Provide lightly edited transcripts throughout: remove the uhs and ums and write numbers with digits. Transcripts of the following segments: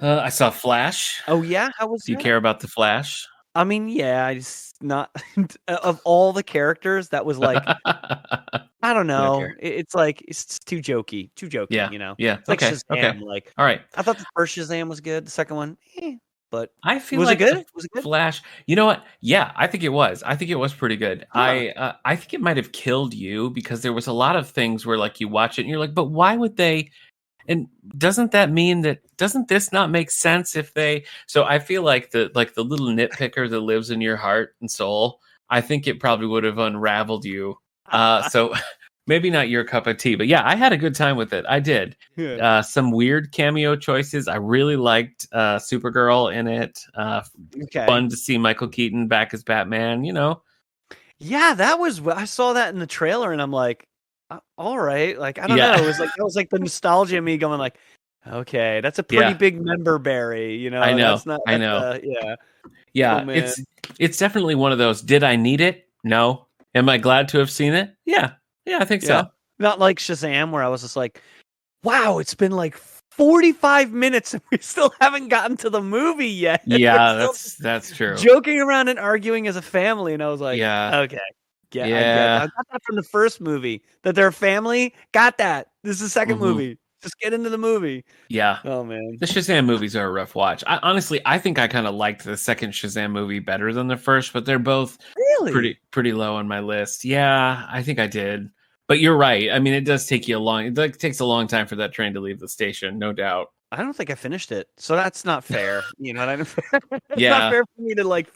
I saw Flash. Oh yeah, how was Do you that? care about the Flash? I mean, yeah, I just not of all the characters, that was like I don't You don't know. care. It's like it's too jokey, Yeah. you know. Yeah. It's like Okay. Okay. Shazam. Like All right. I thought the first Shazam was good. The second one, but I feel was it like the good? Was it good? Flash. You know what? Yeah, I think it was. I think it was pretty good. Huh. I think it might have killed you because there was a lot of things where like you watch it and you're like, but why would they? And doesn't that mean that doesn't this not make sense if they? So I feel like the little nitpicker that lives in your heart and soul. I think it probably would have unraveled you. So maybe not your cup of tea, but yeah, I had a good time with it. I did. Yeah. Some weird cameo choices. I really liked Supergirl in it. Okay. Fun to see Michael Keaton back as Batman. You know. Yeah, that was. I saw that in the trailer, and I'm like, all right. Like I don't Yeah. know. It was like the nostalgia of me going like, okay, that's a pretty Yeah. big member berry. You know, I know. that's not. I know. Yeah. Yeah, Oh man. it's definitely one of those. Did I need it? No. Am I glad to have seen it? Yeah. Yeah, I think Yeah. so. Not like Shazam, where I was just like, wow, it's been like 45 minutes and we still haven't gotten to the movie yet. Yeah, that's true. Joking around and arguing as a family, and I was like, Yeah. okay. Yeah, I get Yeah. it. I got that from the first movie. That they're a family. Got that. This is the second Mhm. movie. Just get into the movie. Yeah. Oh man. The Shazam movies are a rough watch. Honestly, I think I kind of liked the second Shazam movie better than the first, but they're both Really? pretty low on my list. Yeah, I think I did. But you're right. I mean, it does take you it takes a long time for that train to leave the station, no doubt. I don't think I finished it. So that's not fair. You know what I mean? It's Yeah. not fair for me to like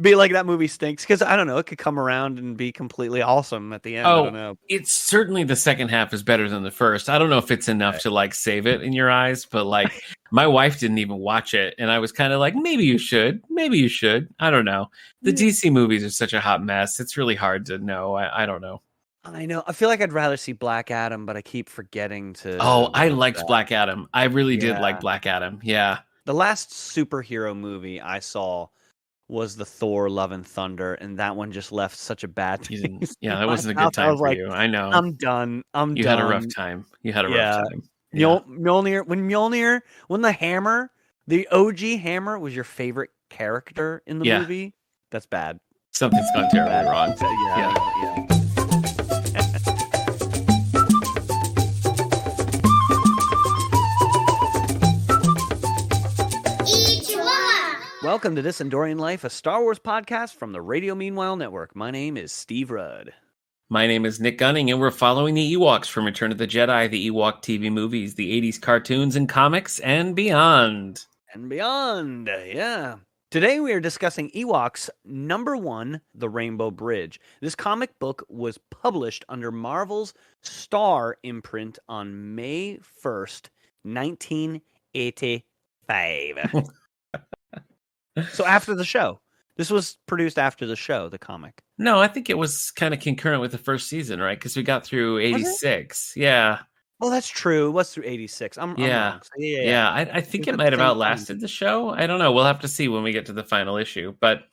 be like that movie stinks, because I don't know, it could come around and be completely awesome at the end. I don't know. It's certainly the second half is better than the first. I don't know if it's enough to like save it in your eyes, but like my wife didn't even watch it, and I was kind of like, maybe you should. I don't know. The DC movies are such a hot mess. It's really hard to know. I don't know. I know. I feel like I'd rather see Black Adam, but I keep forgetting to. Oh, I watch liked that. Black Adam. I really did Yeah. like Black Adam. Yeah. The last superhero movie I saw was the Thor: Love and Thunder, and that one just left such a bad taste. Yeah, that in my wasn't a mouth. good I time was for like, you. I know. I'm done. You had a rough time. You had a rough time. Yeah. Mjolnir, when the hammer, the OG hammer was your favorite character in the movie, that's bad. Something's gone terribly wrong. Yeah. Welcome to This Endorian Life, a Star Wars podcast from the Radio Meanwhile Network. My name is Steve Rudd. My name is Nick Gunning, and we're following the Ewoks from Return of the Jedi, the Ewok TV movies, the 80s cartoons and comics, and beyond. Yeah. Today we are discussing Ewoks #1, The Rainbow Bridge. This comic book was published under Marvel's Star imprint on May 1st, 1985. So after the show. This was produced after the show, the comic. No, I think it was kind of concurrent with the first season, right? Because we got through 86. Yeah. Well, that's true. It was through 86. I'm wrong. So yeah. I think it might have outlasted the show. I don't know. We'll have to see when we get to the final issue. But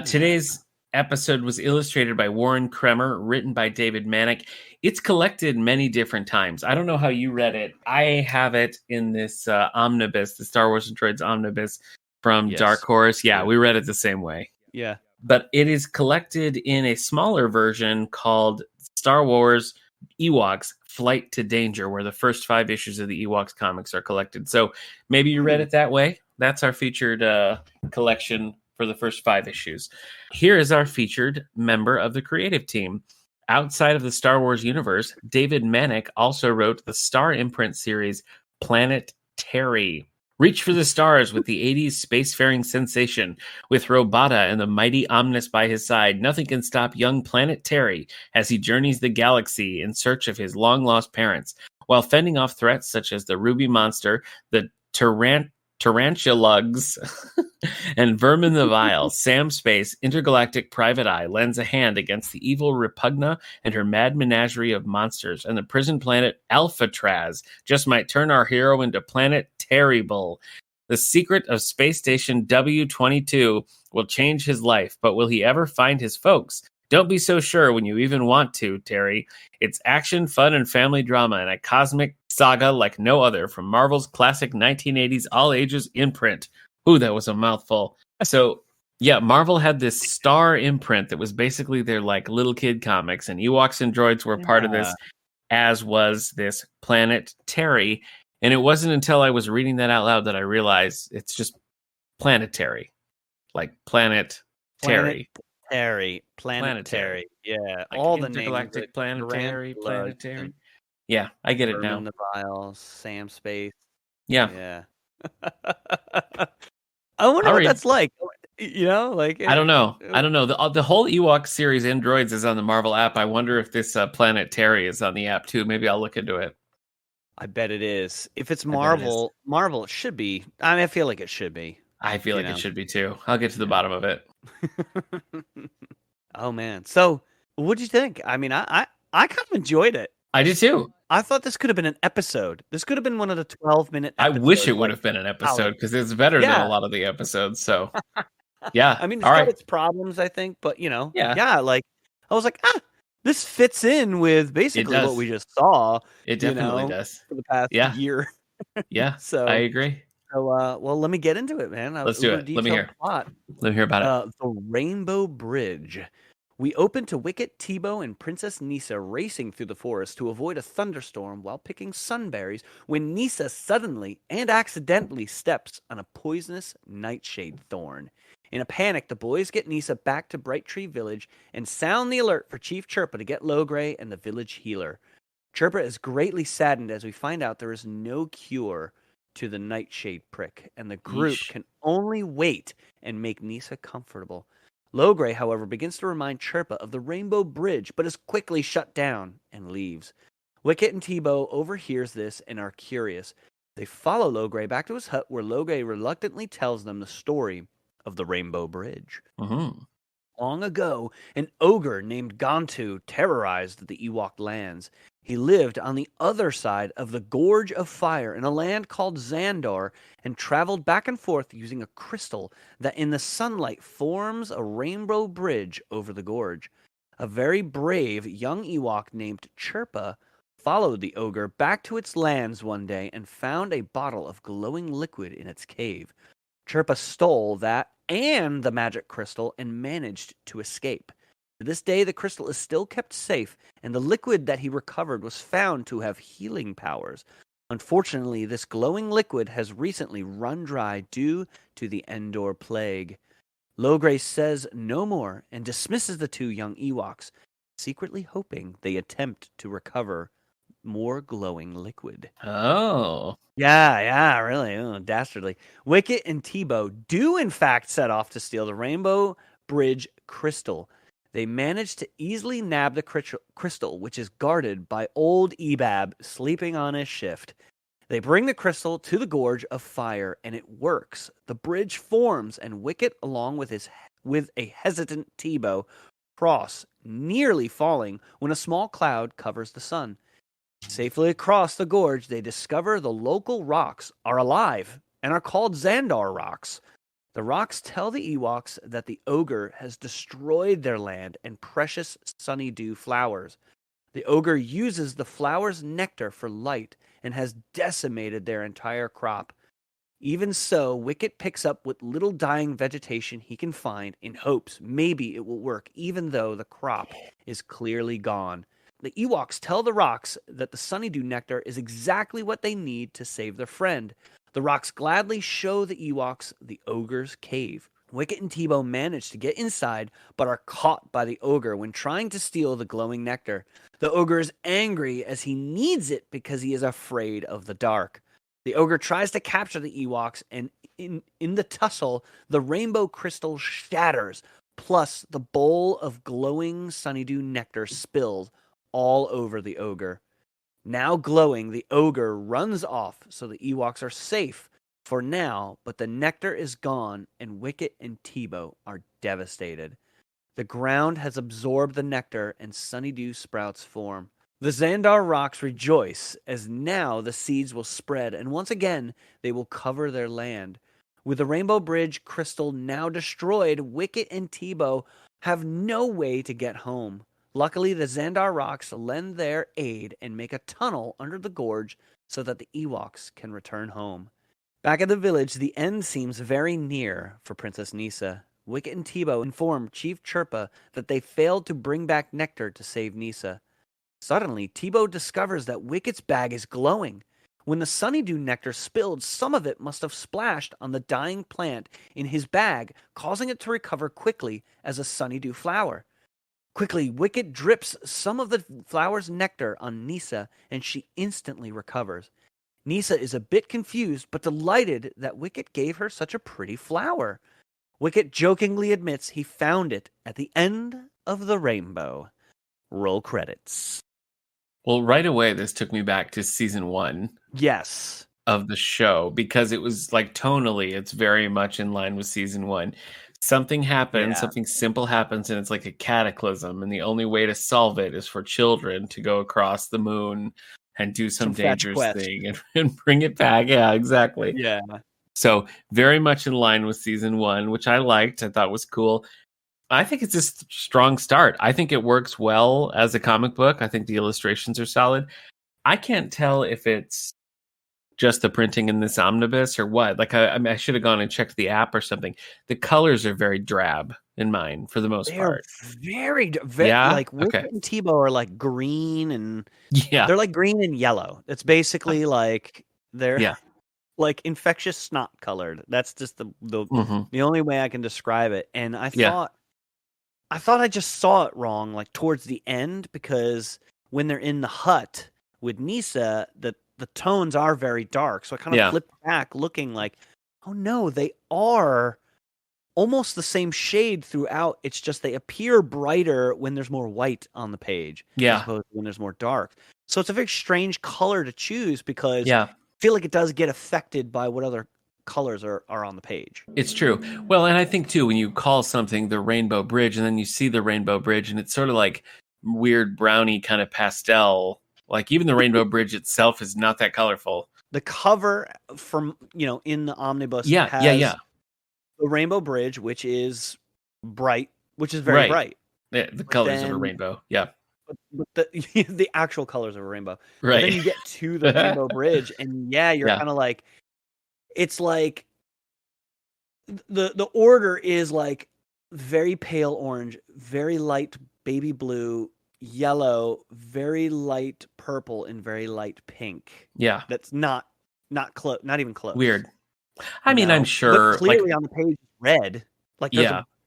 today's episode was illustrated by Warren Kremer, written by David Manek. It's collected many different times. I don't know how you read it. I have it in this omnibus, the Star Wars and Droids omnibus from Dark Horse. Yeah, we read it the same way. Yeah. But it is collected in a smaller version called Star Wars Ewoks Flight to Danger, where the first 5 issues of the Ewoks comics are collected. So maybe you read it that way. That's our featured collection for the first 5 issues. Here is our featured member of the creative team. Outside of the Star Wars universe, David Manek also wrote the Star imprint series Planet Terry. Reach for the stars with the 80s spacefaring sensation. With Robata and the mighty Omnis by his side, nothing can stop young Planet Terry as he journeys the galaxy in search of his long-lost parents, while fending off threats such as the Ruby Monster, the Tarantulugs, and Vermin the Vile. Sam Space, intergalactic private eye, lends a hand against the evil Repugna and her mad menagerie of monsters, and the prison planet Alphatraz just might turn our hero into Planet Terrible. The secret of Space Station W-22 will change his life, but will he ever find his folks? Don't be so sure when you even want to, Terry. It's action, fun, and family drama in a cosmic saga like no other from Marvel's classic 1980s all ages imprint. Ooh, that was a mouthful. So, yeah, Marvel had this Star imprint that was basically their like little kid comics, and Ewoks and droids were part of Yeah. this, as was this Planet Terry. And it wasn't until I was reading that out loud that I realized it's just planetary, like Planet Terry. Planetary. Yeah, Like all the names that intergalactic, planetary, Tarantulas planetary. and Yeah, I get it Vermin now. the Vile, Sam Space. Yeah, Yeah. I wonder I'll what read. that's like. You know, like I don't know. it- I don't know. The whole Ewok series Androids is on the Marvel app. I wonder if this Planet Terry is on the app too. Maybe I'll look into it. I bet it is. If it's I bet it is. Marvel, it should be. I mean, I feel like it should be. I feel You like it know. should be too. I'll get to the bottom of it. Oh man. So, what'd you think? I mean, I kind of enjoyed it. I did too. I thought this could have been an episode. This could have been one of the 12-minute I episodes. wish it would like, have been an episode solid. because it's better than Yeah. a lot of the episodes. So, yeah. I mean, it's All got right. its problems, I think, but Yeah. like I was like, this fits in with basically what does. we just saw. It definitely does. For the past Yeah. year. Yeah. So I agree. well, let me get into it, man. Let's do it. Let me hear. Plot. Let me hear about it. The Rainbow Bridge. We open to Wicket, Tebow, and Princess Nisa racing through the forest to avoid a thunderstorm while picking sunberries when Nisa suddenly and accidentally steps on a poisonous nightshade thorn. In a panic, the boys get Nisa back to Bright Tree Village and sound the alert for Chief Chirpa to get Logray and the village healer. Chirpa is greatly saddened as we find out there is no cure to the nightshade prick, and the group Yeesh. can only wait and make Nisa comfortable. Logray, however, begins to remind Chirpa of the Rainbow Bridge, but is quickly shut down and leaves. Wicket and Tebow overhears this and are curious. They follow Logray back to his hut, where Logray reluctantly tells them the story of the Rainbow Bridge. Mm-hmm. Long ago, an ogre named Gantu terrorized the Ewok lands. He lived on the other side of the Gorge of Fire in a land called Xandar and traveled back and forth using a crystal that in the sunlight forms a rainbow bridge over the gorge. A very brave young Ewok named Chirpa followed the ogre back to its lands one day and found a bottle of glowing liquid in its cave. Chirpa stole that and the magic crystal and managed to escape. To this day, the crystal is still kept safe, and the liquid that he recovered was found to have healing powers. Unfortunately, this glowing liquid has recently run dry due to the Endor plague. Logray says no more and dismisses the two young Ewoks, secretly hoping they attempt to recover more glowing liquid. Oh. Yeah, really. Oh, dastardly. Wicket and Tebow do, in fact, set off to steal the Rainbow Bridge crystal. They manage to easily nab the crystal, which is guarded by old Ebab sleeping on his shift. They bring the crystal to the Gorge of Fire, and it works. The bridge forms, and Wicket, along with a hesitant Tebow, cross, nearly falling when a small cloud covers the sun. Safely across the gorge, they discover the local rocks are alive and are called Xandar rocks. The rocks tell the Ewoks that the ogre has destroyed their land and precious sunny dew flowers. The ogre uses the flowers' nectar for light and has decimated their entire crop. Even so, Wicket picks up what little dying vegetation he can find in hopes maybe it will work, even though the crop is clearly gone. The Ewoks tell the rocks that the Sunnydew nectar is exactly what they need to save their friend. The rocks gladly show the Ewoks the ogre's cave. Wicket and Tebow manage to get inside, but are caught by the ogre when trying to steal the glowing nectar. The ogre is angry as he needs it because he is afraid of the dark. The ogre tries to capture the Ewoks, and in the tussle, the rainbow crystal shatters, plus the bowl of glowing Sunnydew nectar spills all over the ogre. Now glowing, the ogre runs off, so the Ewoks are safe for now, but the nectar is gone, and Wicket and Tebow are devastated. The ground has absorbed the nectar, and Sunnydew sprouts form. The Xandar rocks rejoice, as now the seeds will spread, and once again they will cover their land. With the Rainbow Bridge crystal now destroyed, Wicket and Tebow have no way to get home. Luckily, the Xandar rocks lend their aid and make a tunnel under the gorge so that the Ewoks can return home. Back at the village, the end seems very near for Princess Nisa. Wicket and Tebow inform Chief Chirpa that they failed to bring back nectar to save Nisa. Suddenly, Tebow discovers that Wicket's bag is glowing. When the Sunnydew nectar spilled, some of it must have splashed on the dying plant in his bag, causing it to recover quickly as a Sunnydew flower. Quickly, Wicket drips some of the flower's nectar on Nisa, and she instantly recovers. Nisa is a bit confused, but delighted that Wicket gave her such a pretty flower. Wicket jokingly admits he found it at the end of the rainbow. Roll credits. Well, right away, this took me back to season 1 Yes. of the show because it was like tonally, it's very much in line with season 1. Something happens, something simple happens, and it's like a cataclysm. And the only way to solve it is for children to go across the moon and do some dangerous thing and bring it back. Yeah, exactly. Yeah. So very much in line with season 1, which I liked. I thought was cool. I think it's a strong start. I think it works well as a comic book. I think the illustrations are solid. I can't tell if it's just the printing in this omnibus or what. Like I should have gone and checked the app or something. The colors are very drab in mine for the most part. Very yeah? like Wicket and Tebow are like green and they're like green and yellow. It's basically like they're like infectious snot colored. That's just the only way I can describe it. And I thought I just saw it wrong, like towards the end, because when they're in the hut with Nisa, the tones are very dark. So I kind of flipped back looking like, oh no, they are almost the same shade throughout. It's just they appear brighter when there's more white on the page, as opposed to when there's more dark. So it's a very strange color to choose because I feel like it does get affected by what other colors are on the page. It's true. Well, and I think too, when you call something the Rainbow Bridge and then you see the Rainbow Bridge and it's sort of like weird brownie kind of pastel, like even the Rainbow Bridge itself is not that colorful. The cover from, in the omnibus has the Rainbow Bridge, which is bright, which is very bright. Yeah, the colors of a rainbow. Yeah. But the actual colors of a rainbow. Right. But then you get to the Rainbow Bridge and you're kind of like, it's like the order is like very pale orange, very light baby blue, yellow, very light purple, and very light pink. Yeah. That's not even close. Weird. I mean, I'm sure but clearly on the page red. Like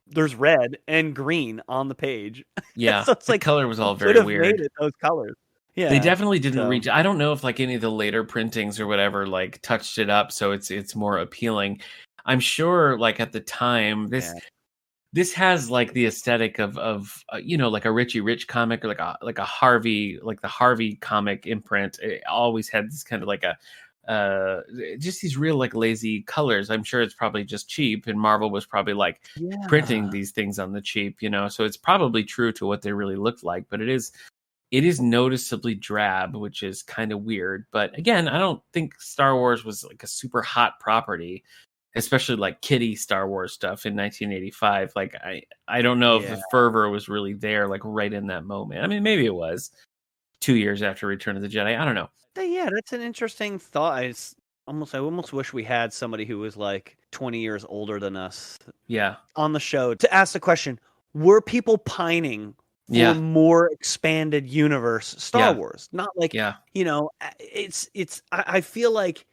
there's red and green on the page. Yeah. So it's the color was all very weird. Made it those colors. Yeah, they definitely didn't reach. I don't know if like any of the later printings or whatever like touched it up, so it's more appealing. I'm sure, like at the time, this has like the aesthetic of like a Richie Rich comic or like a Harvey, like the Harvey comic imprint. It always had this kind of like just these real like lazy colors. I'm sure it's probably just cheap, and Marvel was probably like printing these things on the cheap, So it's probably true to what they really looked like, but it is noticeably drab, which is kind of weird. But again, I don't think Star Wars was like a super hot property, especially like kiddie Star Wars stuff in 1985. Like I don't know if the fervor was really there, like right in that moment. I mean, maybe it was 2 years after Return of the Jedi. I don't know. Yeah, that's an interesting thought. I almost wish we had somebody who was like 20 years older than us. Yeah. On the show to ask the question: were people pining for more expanded universe Star Wars? Not like it's I feel like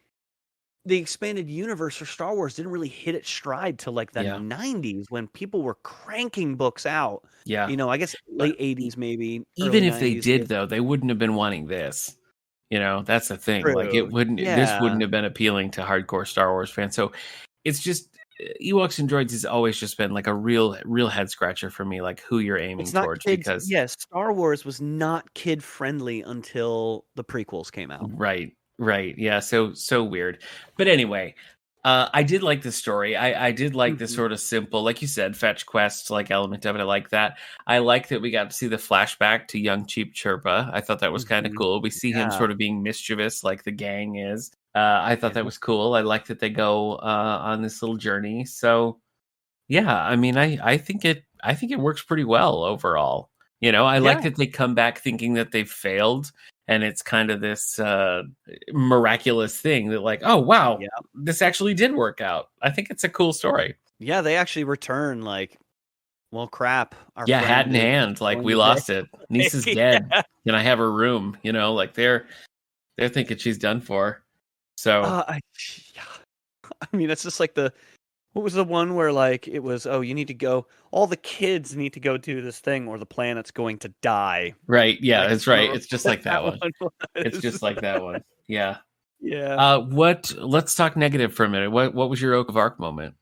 the expanded universe for Star Wars didn't really hit its stride till like the 90s when people were cranking books out. Yeah. I guess late 80s maybe. Even if they did though, they wouldn't have been wanting this. That's the thing. True. Like it wouldn't this wouldn't have been appealing to hardcore Star Wars fans. So it's just Ewoks and Droids has always just been like a real head scratcher for me, like who you're aiming towards. Because Star Wars was not kid friendly until the prequels came out. Right. Yeah. So weird. But anyway, I did like the story. I did like the sort of simple, like you said, fetch quest like element of it. I like that. I like that we got to see the flashback to young Cheap Chirpa. I thought that was kind of cool. We see him sort of being mischievous like the gang is. I thought that was cool. I like that they go on this little journey. So yeah, I mean, I think it works pretty well overall. I like Yeah. that they come back thinking that they've failed, and it's kind of this miraculous thing that, like, oh wow, Yeah. this actually did work out. I think it's a cool story. Yeah, they actually return like, well, crap. Our Yeah, hat friend in is hand, like going we to lost it. Niece is jail. dead. Yeah. Can I have her room? Like they're thinking she's done for. So I, yeah. I mean, it's just like what was the one where like it was, oh, you need to go, all the kids need to go do this thing or the planet's going to die. right, yeah, I that's can't right. remember It's just what like that one. It's was. just like that one. Yeah. Yeah. Let's talk negative for a minute. What was your Oak of Arc moment?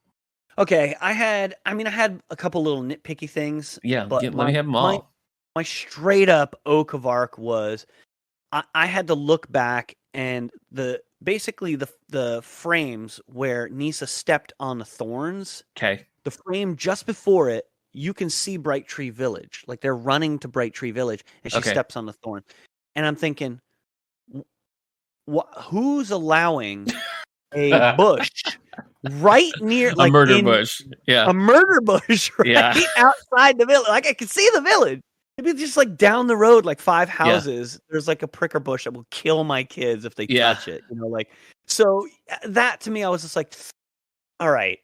Okay, I had a couple little nitpicky things, Yeah, but let me have them all. my straight up Oak of Arc was I had to look back and basically the frames where Nisa stepped on the thorns, Okay. the frame just before it, you can see Bright Tree Village. Like they're running to Bright Tree Village and she Okay. steps on the thorn. And I'm thinking, who's allowing a bush right near, A like murder in bush. Yeah. a murder bush right Yeah. outside the village? Like I can see the village. Maybe just like down the road, like 5 houses, there's like a pricker bush that will kill my kids if they Yeah. touch it. Like so that to me, I was just like, all right.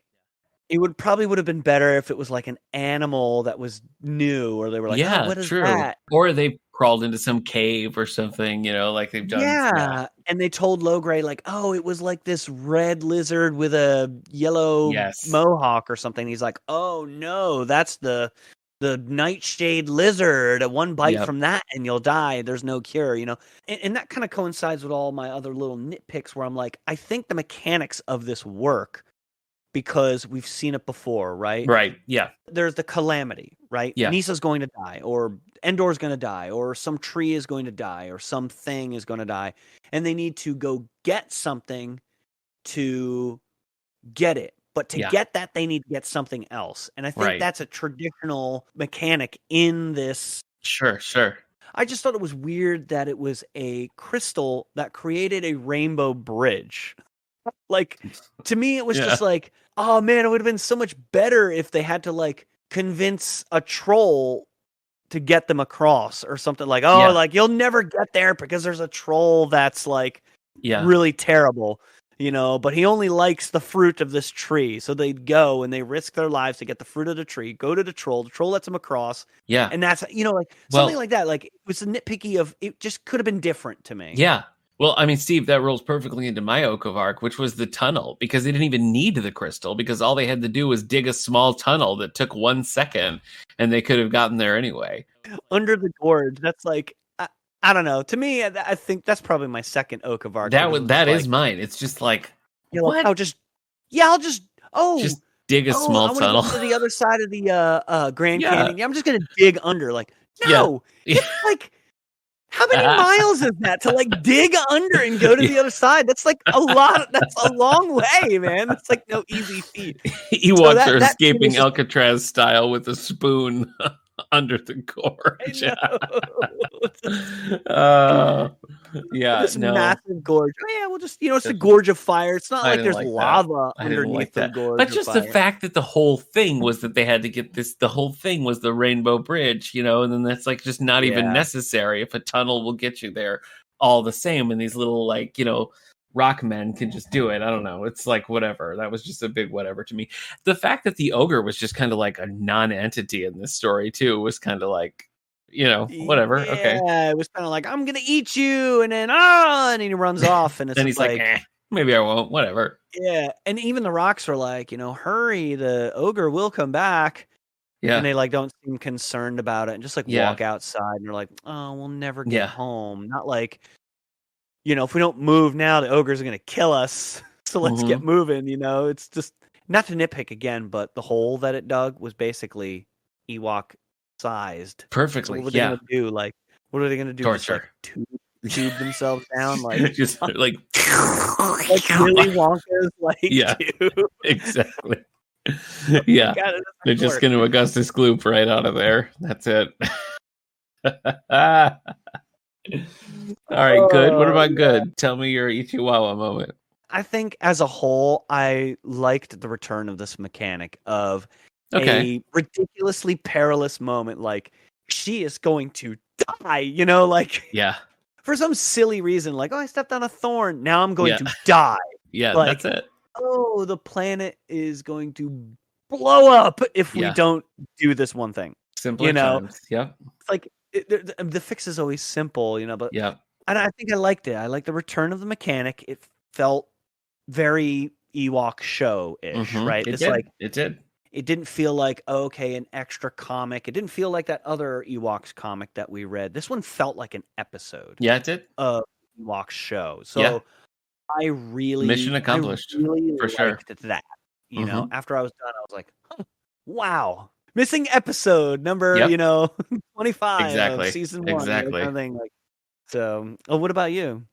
It would have been better if it was like an animal that was new, or they were like, oh, Yeah, what is true. that? Or they crawled into some cave or something, like they've done. Yeah. And they told Logray, like, oh, it was like this red lizard with a yellow Yes. mohawk or something. He's like, oh no, that's the nightshade lizard. One bite from that and you'll die. There's no cure, and that kind of coincides with all my other little nitpicks where I'm like, I think the mechanics of this work because we've seen it before, right? Right. Yeah. There's the calamity, right? Yeah. Nisa's going to die, or Endor's going to die, or some tree is going to die, or something is going to die, and they need to go get something to get it. But to get that, they need to get something else. And I think that's a traditional mechanic in this. Sure. I just thought it was weird that it was a crystal that created a rainbow bridge. Like, to me, it was just like, oh man, it would have been so much better if they had to like convince a troll to get them across or something, like, oh, like you'll never get there because there's a troll that's like really terrible, but he only likes the fruit of this tree. So they'd go and they risk their lives to get the fruit of the tree, go to the troll lets them across. Yeah. And that's, like something like that. Like it was a nitpicky of, it just could have been different to me. Yeah. Well, I mean, Steve, that rolls perfectly into my Oak of Arc, which was the tunnel, because they didn't even need the crystal, because all they had to do was dig a small tunnel that took 1 second, and they could have gotten there anyway. Under the gorge, that's like, I don't know. To me, I think that's probably my second Oak of Arc. That is mine. It's just like, what? I'll just dig a small tunnel go to the other side of the Grand Canyon. Yeah, I'm just gonna dig under. Like, no, it's like, how many miles is that to like dig under and go to the other side? That's like a lot. That's a long way, man. That's like no easy feat. Ewoks are escaping Alcatraz style with a spoon under the gorge. Massive gorge. Oh, yeah, we'll just, it's a gorge of fire. It's not like there's lava underneath the gorge. But just the fact that the whole thing was that they had to get this, the whole thing was the Rainbow Bridge, and then that's like just not even necessary if a tunnel will get you there all the same. And these little, like, rock men can just do it. I don't know. It's like, whatever. That was just a big whatever to me. The fact that the ogre was just kind of like a non-entity in this story too was kind of like, whatever. Yeah, okay. It was kind of like, I'm gonna eat you, and then and he runs off, and it's and he's like maybe I won't. Whatever. Yeah, and even the rocks are like, hurry, the ogre will come back. Yeah, and they like don't seem concerned about it, and just like walk outside, and they're like, oh, we'll never get home. Not like, if we don't move now, the ogres are gonna kill us. So let's get moving. It's just, not to nitpick again, but the hole that it dug was basically Ewok sized perfectly. So what were they gonna do? Like, what are they gonna do? Torture. Just, like, tube themselves down, like just like Willy Wonka's, like, exactly. Yeah, God, they're just going to Augustus Gloop right out of there. That's it. All right, good. What about good? Tell me your Ichiwawa moment. I think as a whole, I liked the return of this mechanic of a ridiculously perilous moment. Like, she is going to die, you know, like Yeah. for some silly reason, like, oh, I stepped on a thorn, now I'm going Yeah. to die. Yeah, that's Like, it. oh, the planet is going to blow up if we Yeah. don't do this one thing. Simpler You know, times. Yep. it's like the fix is always simple, you know, but Yep. and I think I liked it. I liked the return of the mechanic. It felt very Ewok show-ish, right? It It's did. like It did. it didn't feel like, okay, an extra comic. It didn't feel like that other Ewoks comic that we read. This one felt like an episode Yeah, it did. of Ewok show. Yeah. So I Mission really accomplished. For sure. liked that. You know, after I was done, I was like, huh, wow. Missing episode number, Yep. 25 of Exactly. season 1. Exactly. Kind of thing. Like, so, what about you?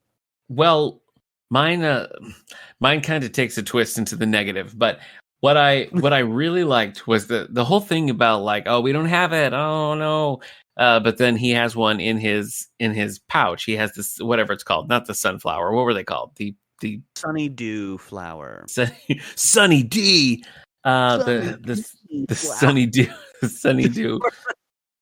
Well, mine kind of takes a twist into the negative, but what I really liked was the whole thing about like, oh, we don't have it. Oh no. But then he has one in his pouch. He has this, whatever it's called, not the sunflower. What were they called? The Sunny Dew flower. Sunny D. Sunny The Sunny Dew the Sunny Dew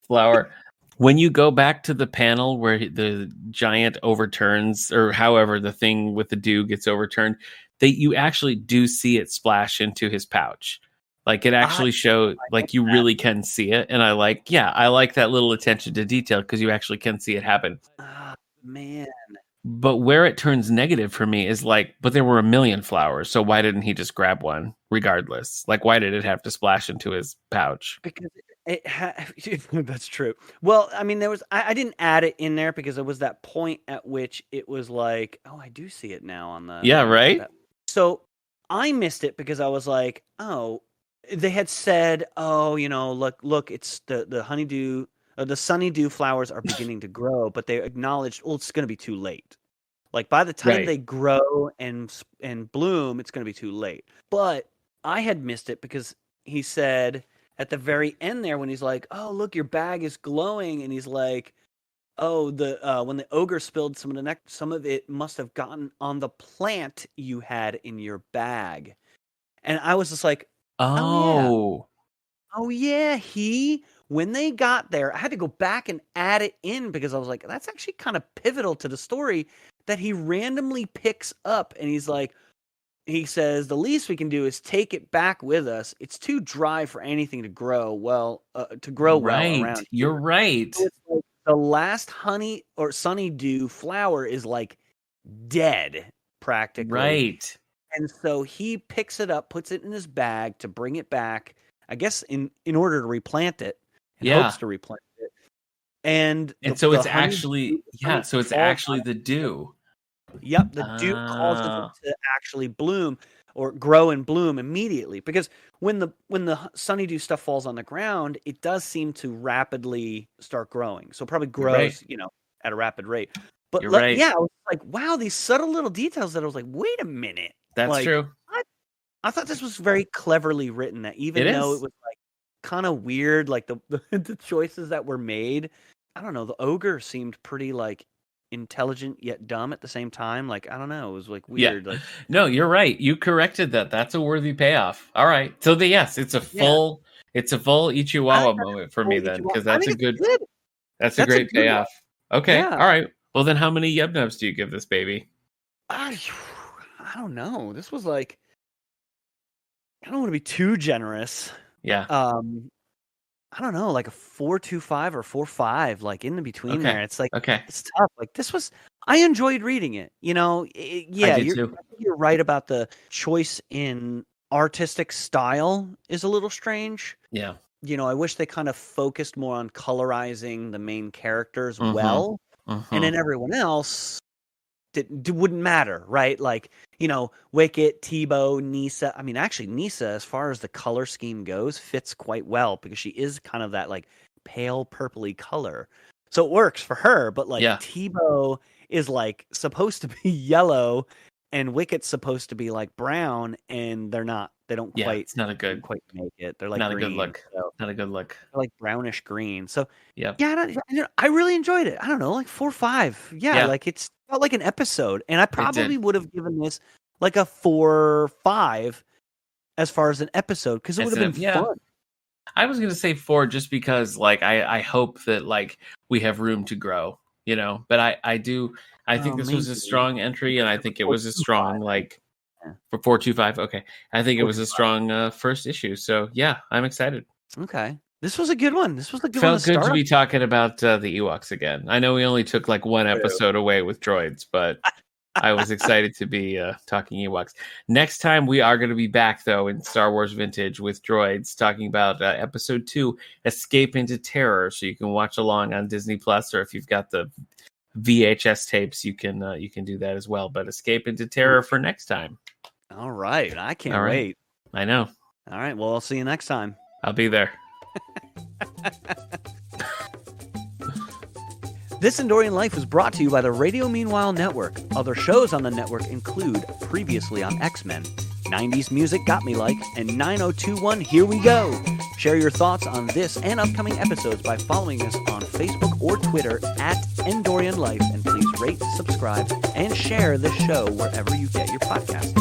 flower. When you go back to the panel where the giant overturns, or however the thing with the dew gets overturned, you actually do see it splash into his pouch. Like it actually shows, like you really can see it. And I like that little attention to detail because you actually can see it happen. Man. But where it turns negative for me is like, but there were a million flowers. So why didn't he just grab one regardless? Like, why did it have to splash into his pouch? Because that's true. Well, I mean, I didn't add it in there because there was that point at which it was like, oh, I do see it now on the. Yeah, right? So I missed it because I was like, oh, they had said, oh, look, it's the honeydew, the sunny dew flowers are beginning to grow, but they acknowledged, well, it's going to be too late. Like by the time they grow and bloom, it's going to be too late. But I had missed it because he said at the very end there when he's like, oh, look, your bag is glowing. And he's like, oh, when the ogre spilled some of the nectar, some of it must have gotten on the plant you had in your bag. And I was just like, oh yeah, when they got there, I had to go back and add it in because I was like, that's actually kind of pivotal to the story that he randomly picks up and he's like, he says, the least we can do is take it back with us. It's too dry for anything to grow well around. You're right. So it's like the last honey or sunny dew flower is like dead practically. Right. And so he picks it up, puts it in his bag to bring it back, I guess in order to replant it, and hopes to replant it. And so it's actually the dew. Yep, the dew causes it to actually bloom or grow and bloom immediately. Because when the sunny dew stuff falls on the ground, it does seem to rapidly start growing. So it probably grows, at a rapid rate. But yeah, I was like, wow, these subtle little details that I was like, wait a minute. That's true. I thought this was very cleverly written. That even though it was like kind of weird, like the choices that were made. I don't know. The ogre seemed pretty like intelligent yet dumb at the same time. Like I don't know. It was like weird. Yeah. Like no, you're right. You corrected that. That's a worthy payoff. All right. So it's a full Ichiwawa moment for me then, because that's a great payoff. Okay. Yeah. All right. Well, then how many yub nubs do you give this baby? I don't know. This was like, I don't want to be too generous. Yeah. I don't know, like a 4.25 or 4.5, like in the between there. It's like, it's tough. Like I enjoyed reading it. You're right about the choice in artistic style is a little strange. Yeah. I wish they kind of focused more on colorizing the main characters well, and then everyone else wouldn't matter, right? Like, Wicket, Tebow, Nisa. I mean, actually, Nisa, as far as the color scheme goes, fits quite well because she is kind of that like pale purpley color. So it works for her, but like Tebow is like supposed to be yellow and Wicket's supposed to be like brown, and they're not. They don't quite. It's not quite make it. They're like not green, a good look. So not a good look. They're like brownish green. So yeah, I really enjoyed it. I don't know, like 4.5. Yeah, like it's felt like an episode, and I probably would have given this like a 4.5 as far as an episode because it would have been fun. I was gonna say 4 just because like I hope that like we have room to grow, you know. But I think this was a Maybe. strong entry, and I think it was a 425. strong like Yeah. for 425. Okay, I think it was a 425. strong first issue. So yeah, I'm excited. Okay. This was a good one. This was a good one to Felt good to start. be talking about the Ewoks again. I know we only took like one True. episode away with droids, but I was excited to be talking Ewoks. Next time we are going to be back though in Star Wars Vintage with droids, talking about episode 2, Escape into Terror. So you can watch along on Disney Plus, or if you've got the VHS tapes, you can do that as well. But Escape into Terror for next time. All right. I can't All right. wait. I know. All right. Well, I'll see you next time. I'll be there. This Endorian Life was brought to you by the Radio Meanwhile Network. Other shows on the network include Previously on X-Men, 90s Music Got Me Like, and 9021 Here We Go. Share your thoughts on this and upcoming episodes by following us on Facebook or Twitter at Endorian Life, and please rate, subscribe, and share this show wherever you get your podcasts.